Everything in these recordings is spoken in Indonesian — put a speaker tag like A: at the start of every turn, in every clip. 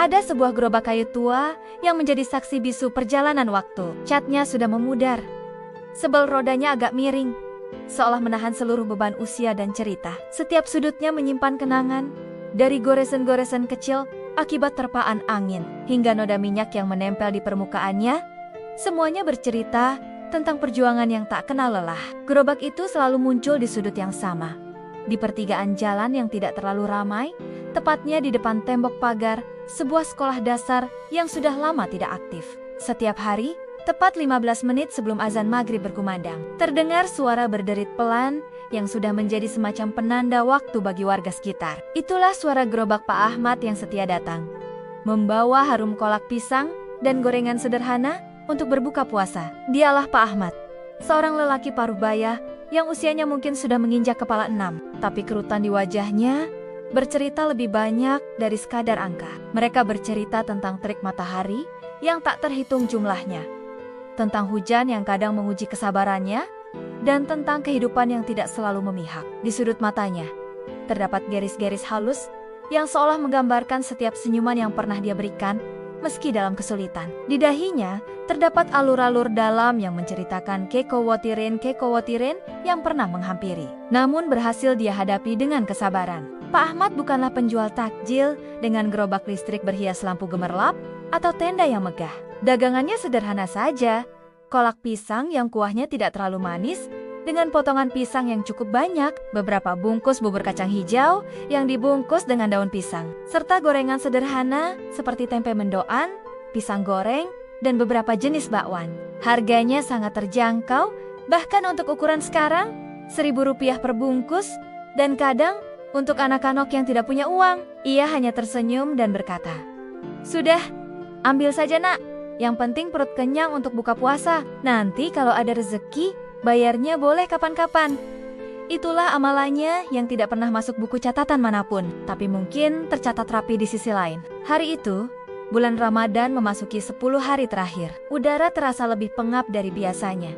A: Ada sebuah gerobak kayu tua yang menjadi saksi bisu perjalanan waktu. Catnya sudah memudar. Sebel rodanya agak miring, seolah menahan seluruh beban usia dan cerita. Setiap sudutnya menyimpan kenangan, dari goresan-goresan kecil akibat terpaan angin, hingga noda minyak yang menempel di permukaannya. Semuanya bercerita tentang perjuangan yang tak kenal lelah. Gerobak itu selalu muncul di sudut yang sama, di pertigaan jalan yang tidak terlalu ramai, tepatnya di depan tembok pagar sebuah sekolah dasar yang sudah lama tidak aktif. Setiap hari, tepat 15 menit sebelum azan maghrib berkumandang, terdengar suara berderit pelan yang sudah menjadi semacam penanda waktu bagi warga sekitar. Itulah suara gerobak Pak Ahmad yang setia datang, membawa harum kolak pisang dan gorengan sederhana untuk berbuka puasa. Dialah Pak Ahmad, seorang lelaki parubaya yang usianya mungkin sudah menginjak kepala 6, tapi kerutan di wajahnya bercerita lebih banyak dari sekadar angka. Mereka bercerita tentang terik matahari yang tak terhitung jumlahnya, tentang hujan yang kadang menguji kesabarannya, dan tentang kehidupan yang tidak selalu memihak. Di sudut matanya terdapat garis-garis halus yang seolah menggambarkan setiap senyuman yang pernah dia berikan meski dalam kesulitan. Di dahinya terdapat alur-alur dalam yang menceritakan kekhawatiran yang pernah menghampiri, namun berhasil dia hadapi dengan kesabaran. Pak Ahmad bukanlah penjual takjil dengan gerobak listrik berhias lampu gemerlap atau tenda yang megah. Dagangannya sederhana saja, kolak pisang yang kuahnya tidak terlalu manis, dengan potongan pisang yang cukup banyak, beberapa bungkus bubur kacang hijau yang dibungkus dengan daun pisang, serta gorengan sederhana seperti tempe mendoan, pisang goreng, dan beberapa jenis bakwan. Harganya sangat terjangkau, bahkan untuk ukuran sekarang, Rp1.000 per bungkus, dan kadang untuk anak-anak yang tidak punya uang. Ia hanya tersenyum dan berkata, "Sudah, ambil saja nak. Yang penting perut kenyang untuk buka puasa. Nanti kalau ada rezeki, bayarnya boleh kapan-kapan." Itulah amalannya yang tidak pernah masuk buku catatan manapun, tapi mungkin tercatat rapi di sisi lain. Hari itu, bulan Ramadan memasuki 10 hari terakhir. Udara terasa lebih pengap dari biasanya,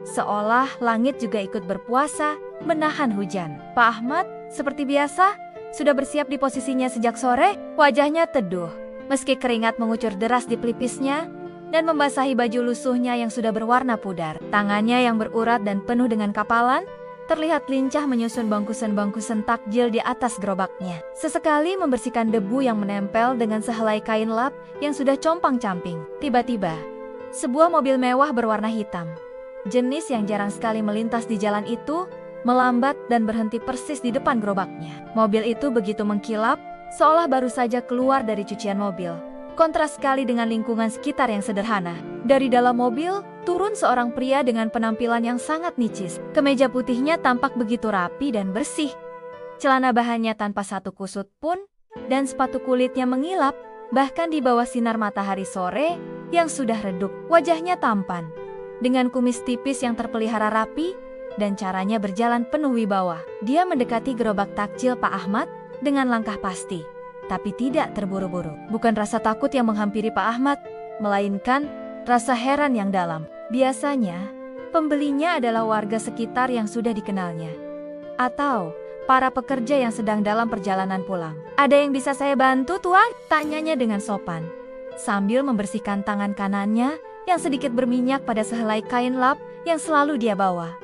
A: seolah langit juga ikut berpuasa menahan hujan. Pak Ahmad, seperti biasa, sudah bersiap di posisinya sejak sore. Wajahnya teduh, meski keringat mengucur deras di pelipisnya dan membasahi baju lusuhnya yang sudah berwarna pudar. Tangannya yang berurat dan penuh dengan kapalan terlihat lincah menyusun bangkusan-bangkusan takjil di atas gerobaknya. Sesekali membersihkan debu yang menempel dengan sehelai kain lap yang sudah compang-camping. Tiba-tiba, sebuah mobil mewah berwarna hitam, jenis yang jarang sekali melintas di jalan itu, melambat dan berhenti persis di depan gerobaknya. Mobil itu begitu mengkilap, seolah baru saja keluar dari cucian mobil. Kontras sekali dengan lingkungan sekitar yang sederhana. Dari dalam mobil, turun seorang pria dengan penampilan yang sangat nicis. Kemeja putihnya tampak begitu rapi dan bersih, celana bahannya tanpa satu kusut pun, dan sepatu kulitnya mengilap, bahkan di bawah sinar matahari sore yang sudah redup. Wajahnya tampan, dengan kumis tipis yang terpelihara rapi, dan caranya berjalan penuh wibawa. Dia mendekati gerobak takjil Pak Ahmad dengan langkah pasti, tapi tidak terburu-buru. Bukan rasa takut yang menghampiri Pak Ahmad, melainkan rasa heran yang dalam. Biasanya, pembelinya adalah warga sekitar yang sudah dikenalnya, atau para pekerja yang sedang dalam perjalanan pulang. "Ada yang bisa saya bantu, Tuan?" tanyanya dengan sopan, sambil membersihkan tangan kanannya yang sedikit berminyak pada sehelai kain lap yang selalu dia bawa.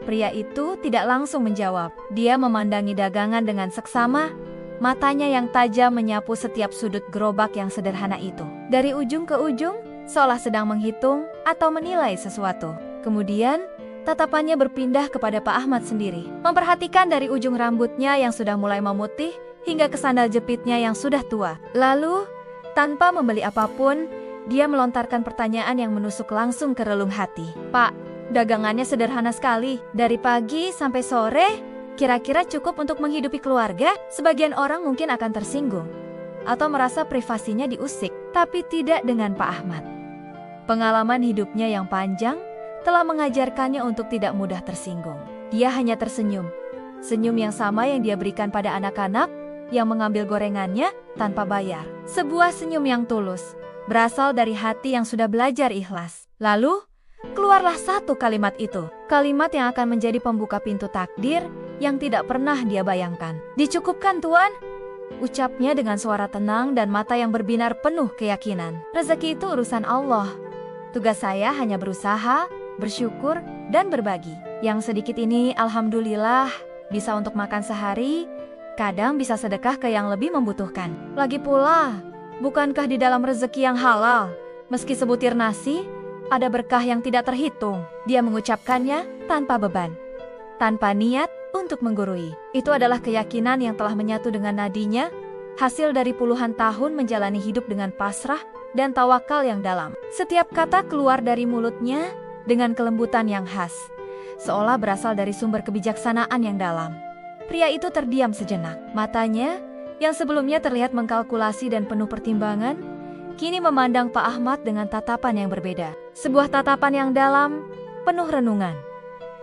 A: Pria itu tidak langsung menjawab. Dia memandangi dagangan dengan seksama, matanya yang tajam menyapu setiap sudut gerobak yang sederhana itu. Dari ujung ke ujung, seolah sedang menghitung atau menilai sesuatu. Kemudian, tatapannya berpindah kepada Pak Ahmad sendiri, memperhatikan dari ujung rambutnya yang sudah mulai memutih hingga ke sandal jepitnya yang sudah tua. Lalu, tanpa membeli apapun, dia melontarkan pertanyaan yang menusuk langsung ke relung hati. "Pak, dagangannya sederhana sekali. Dari pagi sampai sore, kira-kira cukup untuk menghidupi keluarga?" Sebagian orang mungkin akan tersinggung atau merasa privasinya diusik, tapi tidak dengan Pak Ahmad. Pengalaman hidupnya yang panjang telah mengajarkannya untuk tidak mudah tersinggung. Dia hanya tersenyum, senyum yang sama yang dia berikan pada anak-anak yang mengambil gorengannya tanpa bayar. Sebuah senyum yang tulus, berasal dari hati yang sudah belajar ikhlas. Lalu, keluarlah satu kalimat itu, kalimat yang akan menjadi pembuka pintu takdir yang tidak pernah dia bayangkan. "Dicukupkan, Tuan." ucapnya dengan suara tenang dan mata yang berbinar penuh keyakinan. Rezeki itu urusan Allah. Tugas saya hanya berusaha, bersyukur, dan berbagi. Yang sedikit ini alhamdulillah bisa untuk makan sehari, kadang bisa sedekah ke yang lebih membutuhkan. Lagi pula, bukankah di dalam rezeki yang halal, meski sebutir nasi, ada berkah yang tidak terhitung? Dia mengucapkannya tanpa beban, tanpa niat untuk menggurui. Itu adalah keyakinan yang telah menyatu dengan nadinya, hasil dari puluhan tahun menjalani hidup dengan pasrah dan tawakal yang dalam. Setiap kata keluar dari mulutnya dengan kelembutan yang khas, seolah berasal dari sumber kebijaksanaan yang dalam. Pria itu terdiam sejenak. Matanya, yang sebelumnya terlihat mengkalkulasi dan penuh pertimbangan, kini memandang Pak Ahmad dengan tatapan yang berbeda. Sebuah tatapan yang dalam, penuh renungan.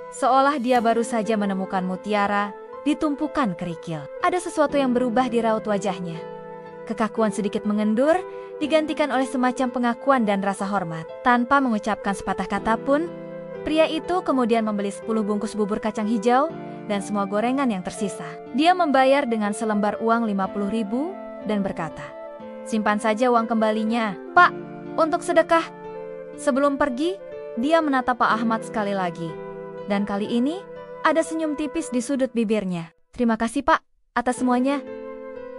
A: Seolah dia baru saja menemukan mutiara di tumpukan kerikil. Ada sesuatu yang berubah di raut wajahnya. Kekakuan sedikit mengendur, digantikan oleh semacam pengakuan dan rasa hormat. Tanpa mengucapkan sepatah kata pun, pria itu kemudian membeli 10 bungkus bubur kacang hijau dan semua gorengan yang tersisa. Dia membayar dengan selembar uang 50.000 dan berkata, "Simpan saja uang kembalinya, Pak, untuk sedekah." Sebelum pergi, dia menatap Pak Ahmad sekali lagi. Dan kali ini, ada senyum tipis di sudut bibirnya. "Terima kasih, Pak, atas semuanya."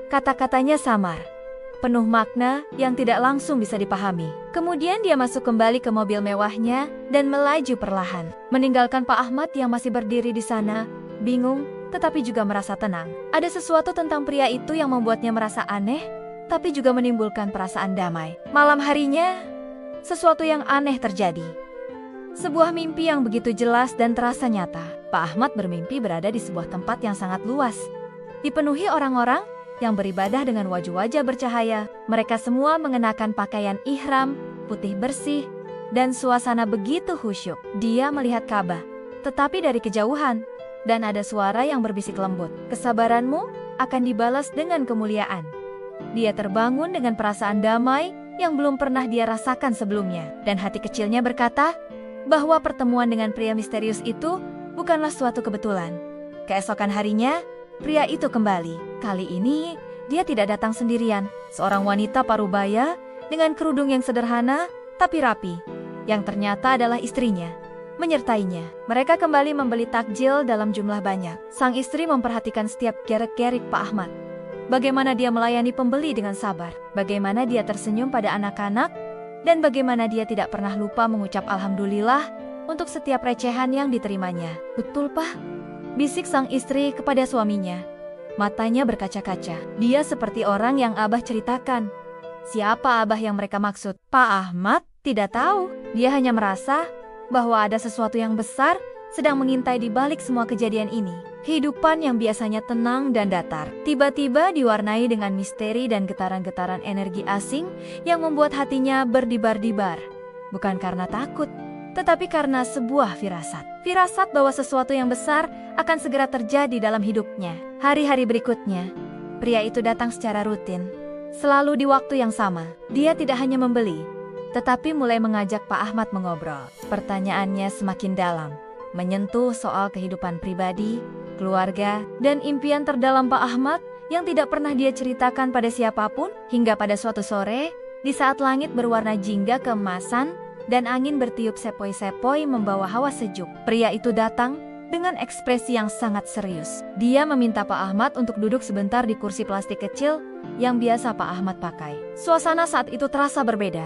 A: Kata-katanya samar, penuh makna yang tidak langsung bisa dipahami. Kemudian dia masuk kembali ke mobil mewahnya dan melaju perlahan, meninggalkan Pak Ahmad yang masih berdiri di sana, bingung tetapi juga merasa tenang. Ada sesuatu tentang pria itu yang membuatnya merasa aneh, tapi juga menimbulkan perasaan damai. Malam harinya, sesuatu yang aneh terjadi. Sebuah mimpi yang begitu jelas dan terasa nyata. Pak Ahmad bermimpi berada di sebuah tempat yang sangat luas, dipenuhi orang-orang yang beribadah dengan wajah-wajah bercahaya. Mereka semua mengenakan pakaian ihram, putih bersih, dan suasana begitu khusyuk. Dia melihat Ka'bah, tetapi dari kejauhan, dan ada suara yang berbisik lembut, "Kesabaranmu akan dibalas dengan kemuliaan." Dia terbangun dengan perasaan damai yang belum pernah dia rasakan sebelumnya. Dan hati kecilnya berkata bahwa pertemuan dengan pria misterius itu bukanlah suatu kebetulan. Keesokan harinya, pria itu kembali. Kali ini, dia tidak datang sendirian. Seorang wanita parubaya dengan kerudung yang sederhana tapi rapi, yang ternyata adalah istrinya, menyertainya. Mereka kembali membeli takjil dalam jumlah banyak. Sang istri memperhatikan setiap gerak-gerik Pak Ahmad. Bagaimana dia melayani pembeli dengan sabar, bagaimana dia tersenyum pada anak-anak, dan bagaimana dia tidak pernah lupa mengucap alhamdulillah untuk setiap recehan yang diterimanya. "Betul, Pak," bisik sang istri kepada suaminya. Matanya berkaca-kaca. Dia seperti orang yang Abah ceritakan. Siapa Abah yang mereka maksud? Pak Ahmad tidak tahu. Dia hanya merasa bahwa ada sesuatu yang besar sedang mengintai di balik semua kejadian ini. Kehidupan yang biasanya tenang dan datar, tiba-tiba diwarnai dengan misteri dan getaran-getaran energi asing yang membuat hatinya berdebar-debar. Bukan karena takut, tetapi karena sebuah firasat. Firasat bahwa sesuatu yang besar akan segera terjadi dalam hidupnya. Hari-hari berikutnya, pria itu datang secara rutin, selalu di waktu yang sama. Dia tidak hanya membeli, tetapi mulai mengajak Pak Ahmad mengobrol. Pertanyaannya semakin dalam, menyentuh soal kehidupan pribadi, keluarga, dan impian terdalam Pak Ahmad yang tidak pernah dia ceritakan pada siapapun. Hingga pada suatu sore, di saat langit berwarna jingga keemasan dan angin bertiup sepoi-sepoi membawa hawa sejuk, pria itu datang dengan ekspresi yang sangat serius. Dia meminta Pak Ahmad untuk duduk sebentar di kursi plastik kecil yang biasa Pak Ahmad pakai. Suasana saat itu terasa berbeda,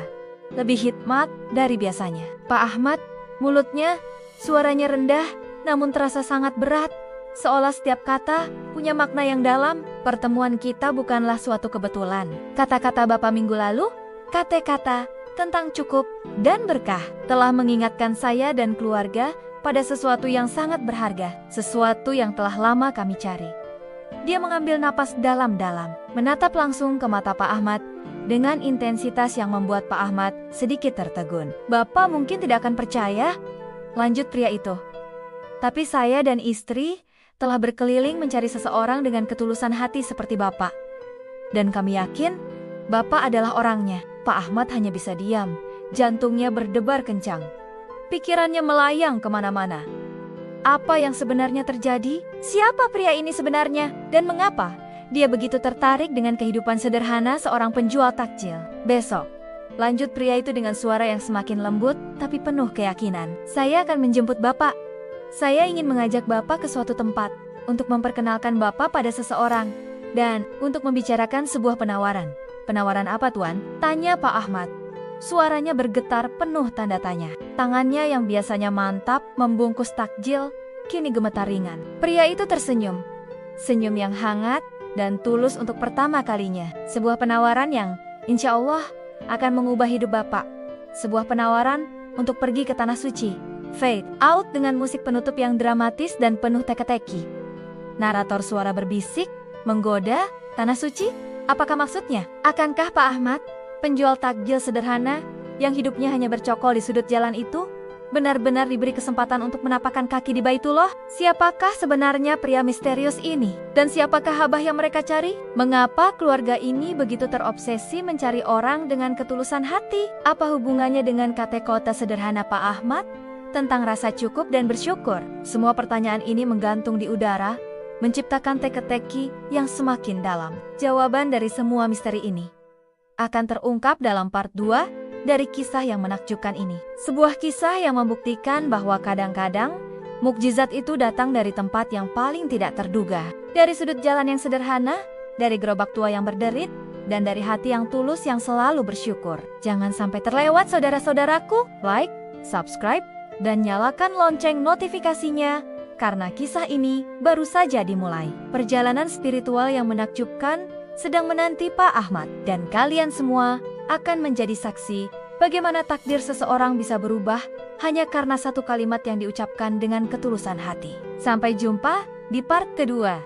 A: lebih hikmat dari biasanya. Pak Ahmad, mulutnya, suaranya rendah, namun terasa sangat berat. Seolah setiap kata punya makna yang dalam. "Pertemuan kita bukanlah suatu kebetulan. Kata-kata Bapak minggu lalu, kata-kata tentang cukup dan berkah, telah mengingatkan saya dan keluarga pada sesuatu yang sangat berharga, sesuatu yang telah lama kami cari." Dia mengambil napas dalam-dalam, menatap langsung ke mata Pak Ahmad dengan intensitas yang membuat Pak Ahmad sedikit tertegun. "Bapak mungkin tidak akan percaya," lanjut pria itu, "tapi saya dan istri telah berkeliling mencari seseorang dengan ketulusan hati seperti Bapak. Dan kami yakin Bapak adalah orangnya." Pak Ahmad hanya bisa diam, jantungnya berdebar kencang. Pikirannya melayang kemana-mana. Apa yang sebenarnya terjadi? Siapa pria ini sebenarnya? Dan mengapa Dia begitu tertarik dengan kehidupan sederhana seorang penjual takjil. Besok, lanjut pria itu dengan suara yang semakin lembut tapi penuh keyakinan. Saya akan menjemput Bapak. Saya ingin mengajak Bapak ke suatu tempat untuk memperkenalkan Bapak pada seseorang dan untuk membicarakan sebuah penawaran. Penawaran apa, Tuan? Tanya Pak Ahmad. Suaranya bergetar penuh tanda tanya. Tangannya yang biasanya mantap membungkus takjil kini gemetar ringan. Pria itu tersenyum. Senyum yang hangat dan tulus untuk pertama kalinya. Sebuah penawaran yang insya Allah akan mengubah hidup Bapak. Sebuah penawaran untuk pergi ke Tanah Suci. Fade out dengan musik penutup yang dramatis dan penuh teka-teki. Narator suara berbisik, menggoda, Tanah Suci? Apakah maksudnya? Akankah Pak Ahmad, penjual takjil sederhana yang hidupnya hanya bercokol di sudut jalan itu, benar-benar diberi kesempatan untuk menapakkan kaki di Baitullah? Siapakah sebenarnya pria misterius ini? Dan siapakah Habah yang mereka cari? Mengapa keluarga ini begitu terobsesi mencari orang dengan ketulusan hati? Apa hubungannya dengan kata-kata sederhana Pak Ahmad tentang rasa cukup dan bersyukur? Semua pertanyaan ini menggantung di udara, menciptakan teka-teki yang semakin dalam. Jawaban dari semua misteri ini akan terungkap dalam part 2 dari kisah yang menakjubkan ini. Sebuah kisah yang membuktikan bahwa kadang-kadang mukjizat itu datang dari tempat yang paling tidak terduga. Dari sudut jalan yang sederhana, dari gerobak tua yang berderit, dan dari hati yang tulus yang selalu bersyukur. Jangan sampai terlewat saudara-saudaraku. Like, subscribe, dan nyalakan lonceng notifikasinya, karena kisah ini baru saja dimulai. Perjalanan spiritual yang menakjubkan sedang menanti Pak Ahmad, dan kalian semua akan menjadi saksi bagaimana takdir seseorang bisa berubah hanya karena satu kalimat yang diucapkan dengan ketulusan hati. Sampai jumpa di part kedua.